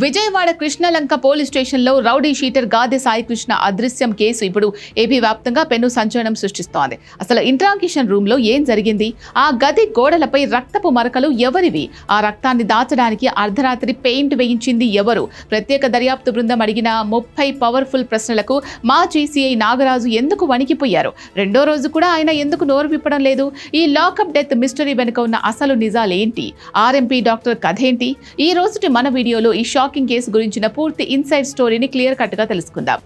Vijayawada Krishnalanka police స్టేషన్లో rowdy sheeter గాదె సాయి కృష్ణ అదృశ్యం case ఇప్పుడు ఏపీ వ్యాప్తంగా పెను సంచలనం సృష్టిస్తోంది. అసలు ఇంట్రాగేషన్ రూమ్ లో ఏం జరిగింది? ఆ గది గోడలపై రక్తపు మరకలు ఎవరివి? ఆ రక్తాన్ని దాచడానికి అర్ధరాత్రి పెయింట్ వేయించింది ఎవరు? ప్రత్యేక దర్యాప్తు బృందం అడిగిన 30 పవర్ఫుల్ ప్రశ్నలకు మాజీ సీఐ నాగరాజు ఎందుకు వణికిపోయారు? రెండో రోజు కూడా ఆయన ఎందుకు నోరు విప్పడం లేదు? ఈ లాకప్ డెత్ మిస్టరీ వెనుక ఉన్న అసలు నిజాలేంటి? RMP doctor కథేంటి? ఈ రోజుటి మన వీడియోలో ఈ షాకింగ్ కేసు గురించిన పూర్తి ఇన్సైడ్ స్టోరీని క్లియర్ కట్ గా తెలుసుకుందాం.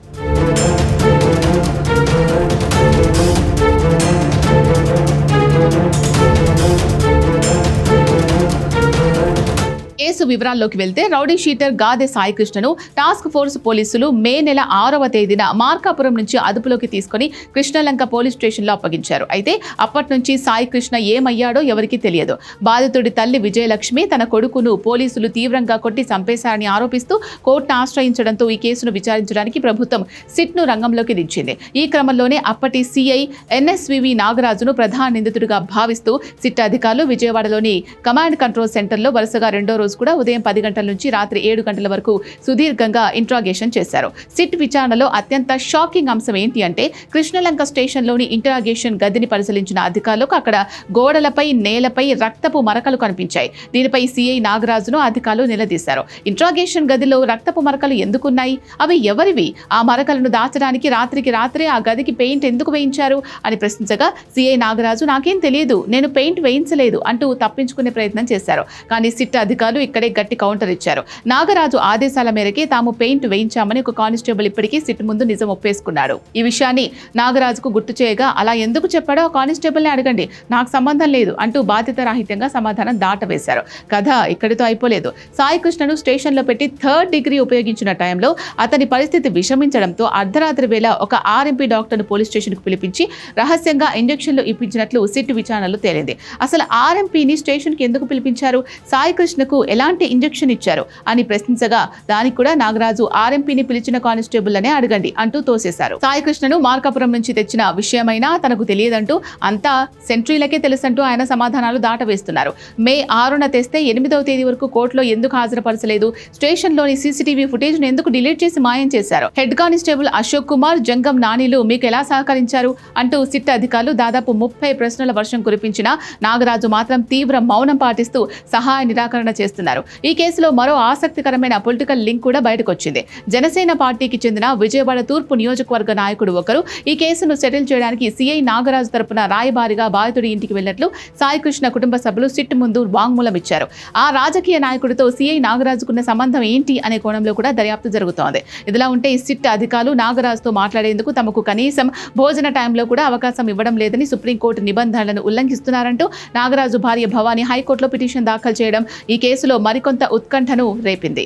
కేసు వివరాల్లోకి వెళ్తే రౌడీ షీటర్ గాదె సాయి కృష్ణను టాస్క్ ఫోర్స్ పోలీసులు మే నెల 6వ తేదీన మార్కాపురం నుంచి అదుపులోకి తీసుకుని కృష్ణలంక పోలీస్ స్టేషన్లో అప్పగించారు. అయితే అప్పటి నుంచి సాయి కృష్ణ ఏమయ్యాడో ఎవరికీ తెలియదు. బాధితుడి తల్లి విజయలక్ష్మి తన కొడుకును పోలీసులు తీవ్రంగా కొట్టి చంపేశారని ఆరోపిస్తూ కోర్టును ఆశ్రయించడంతో ఈ కేసును విచారించడానికి ప్రభుత్వం సిట్ను రంగంలోకి దించింది. ఈ క్రమంలోనే అప్పటి సిఐ ఎన్ఎస్వివి నాగరాజును ప్రధాన నిందితుడిగా భావిస్తూ సిట్ అధికారులు విజయవాడలోని కమాండ్ కంట్రోల్ సెంటర్లో వరుసగా రెండో రోజు కూడా ఉదయం 10 గంటల నుంచి రాత్రి 7 గంటల వరకు సుదీర్ఘంగా ఇంట్రాగేషన్ చేశారు. సిట్ విచారణలో అత్యంత షాకింగ్ అంశం ఏంటి అంటే కృష్ణలంక స్టేషన్లోని ఇంట్రాగేషన్ గదిని పరిశీలించిన అధికారులకు అక్కడ గోడలపై నేలపై రక్తపు మరకలు కనిపించాయి. దీనిపై సిఐ నాగరాజును అధికారులు నిలదీశారు. ఇంట్రాగేషన్ గదిలో రక్తపు మరకలు ఎందుకున్నాయి? అవి ఎవరివి? ఆ మరకలను దాచడానికి రాత్రికి రాత్రే ఆ గదికి పెయింట్ ఎందుకు వేయించారు అని ప్రశ్నించగా సిఐ నాగరాజు నాకేం తెలియదు, నేను పెయింట్ వేయించలేదు అంటూ తప్పించుకునే ప్రయత్నం చేశారు. కానీ సిట్ అధికారులు ఇక్కడే గట్టి కౌంటర్ ఇచ్చారు. నాగరాజు ఆదేశాల మేరకే తాము పెయింట్ వేయించామని ఒక కానిస్టేబుల్ ఇప్పటికీ సిట్ ముందు నిజం ఒప్పేసుకున్నాడు. ఈ విషయాన్ని నాగరాజుకు గుర్తు చేయగా అలా ఎందుకు చెప్పాడో కానిస్టేబుల్ని అడగండి, నాకు సంబంధం లేదు అంటూ బాధ్యత రాహిత్యంగా సమాధానం దాటవేశారు. కథ ఇక్కడితో అయిపోలేదు. సాయి కృష్ణను స్టేషన్లో పెట్టి 3rd డిగ్రీ ఉపయోగించిన టైంలో అతని పరిస్థితి విషమించడంతో అర్ధరాత్రి వేళ ఒక ఆర్ఎంపీ డాక్టర్ను పోలీస్ స్టేషన్కు పిలిపించి రహస్యంగా ఇంజెక్షన్లు ఇప్పించినట్లు సిట్ విచారణలో తేలింది. అసలు ఆర్ఎంపీని స్టేషన్కి ఎందుకు పిలిపించారు? సాయి కృష్ణకు ఎలాంటి ఇంజెక్షన్ ఇచ్చారు అని ప్రశ్నించగా దానికి కూడా నాగరాజు ఆర్ఎంపీని పిలిచిన కానిస్టేబుల్ అనే అడగండి అంటూ తోసేశారు. సాయి కృష్ణను మార్కాపురం నుంచి తెచ్చిన విషయమైనా తనకు తెలియదంటూ అంతా సెంట్రీలకే తెలుసంటూ ఆయన సమాధానాలు దాటవేస్తున్నారు. మే 6న తెస్తే 8వ తేదీ వరకు కోర్టులో ఎందుకు హాజరుపరచలేదు? స్టేషన్లోని సీసీటీవీ ఫుటేజ్ ను ఎందుకు డిలీట్ చేసి మాయం చేశారు? హెడ్ కానిస్టేబుల్ అశోక్ కుమార్, జంగం నానీలు మీకు ఎలా సహకరించారు అంటూ సిట్ అధికారులు దాదాపు 30 ప్రశ్నల వర్షం కురిపించిన నాగరాజు మాత్రం తీవ్ర మౌనం పాటిస్తూ సహాయ నిరాకరణ చేస్తున్నారు. ఈ కేసులో మరో ఆసక్తికరమైన పొలిటికల్ లింక్ కూడా బయటకు వచ్చింది. జనసేన పార్టీకి చెందిన విజయవాడ తూర్పు నియోజకవర్గ నాయకుడు ఒకరు ఈ కేసును సెటిల్ చేయడానికి సిఐ నాగరాజు తరపున రాయబారిగా బాధితుడి ఇంటికి వెళ్లినట్లు సాయి కృష్ణ కుటుంబ సభ్యులు సిట్ ముందు వాంగ్మూలం ఇచ్చారు. ఆ రాజకీయ నాయకుడితో సిఐ నాగరాజుకున్న సంబంధం ఏంటి అనే కోణంలో కూడా దర్యాప్తు జరుగుతోంది. ఇదిలా ఉంటే ఈ సిట్ అధికారులు నాగరాజుతో మాట్లాడేందుకు తమకు కనీసం భోజన టైంలో కూడా అవకాశం ఇవ్వడం లేదని సుప్రీంకోర్టు నిబంధనలను ఉల్లంఘిస్తున్నారంటూ నాగరాజు భార్య భవానీ హైకోర్టులో పిటిషన్ దాఖలు చేయడం ఈ కేసులో మరికొంత ఉత్కంఠను రేపింది.